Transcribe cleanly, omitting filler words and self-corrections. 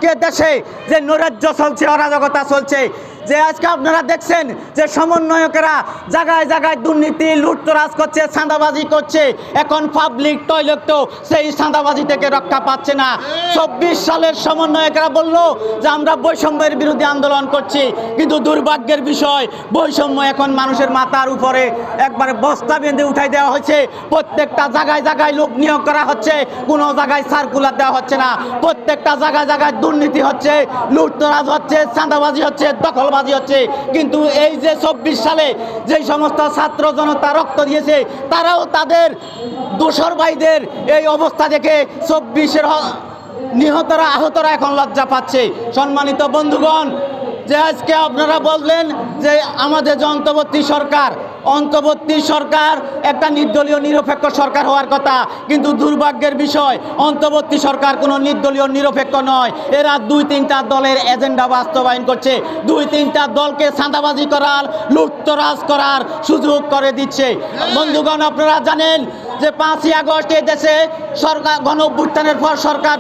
কে দেশে যে নৈরাজ্য চলছে, অরাজকতা চলছে, যে আজকে আপনারা দেখছেন যে সমন্বয়কেরা জায়গায় জায়গায় দুর্নীতি লুটতরাজ করছে, চাঁদাবাজি করছে। এখন পাবলিক টয়লেটও সেই চাঁদাবাজি থেকে রক্ষা পাচ্ছে না। 24 সালের সমন্বয়কেরা বলল যে আমরা বৈষম্যের বিরুদ্ধে আন্দোলন করছি, কিন্তু দুর্ভাগ্যের বিষয় বৈষম্য এখন মানুষের মাথার উপরে একবারে বস্তা বেঁধে উঠাই দেওয়া হয়েছে। প্রত্যেকটা জায়গায় জায়গায় লোক নিয়োগ করা হচ্ছে, কোনো জায়গায় সার্কুলার দেওয়া হচ্ছে না। প্রত্যেকটা জায়গায় জায়গায় দুর্নীতি হচ্ছে, লুটতরাজ হচ্ছে, চাঁদাবাজি হচ্ছে, দখলবাজি হচ্ছে। কিন্তু এই যে 24 সালে যেই সমস্ত ছাত্র জনতা রক্ত দিয়েছে, তারাও তাদের দোসর ভাইদের এই অবস্থা দেখে 24-এর নিহতরা আহতরা এখন লজ্জা পাচ্ছে। সম্মানিত বন্ধুগণ, যে আজকে আপনারা বললেন যে আমাদের যে অন্তর্বর্তী সরকার একটা নির্দলীয় নিরপেক্ষ সরকার হওয়ার কথা, কিন্তু দুর্ভাগ্যের বিষয় অন্তর্বর্তী সরকার কোনো নির্দলীয় নিরপেক্ষ নয়। এরা 2-3টা দলের এজেন্ডা বাস্তবায়ন করছে, 2-3টা দলকে চাঁদাবাজি করার, লুটতরাজ করার সুযোগ করে দিচ্ছে। বন্ধুগণ, আপনারা জানেন যে 5ই আগস্ট এই দেশে সরকার গণ অভ্যুত্থানের পর সরকার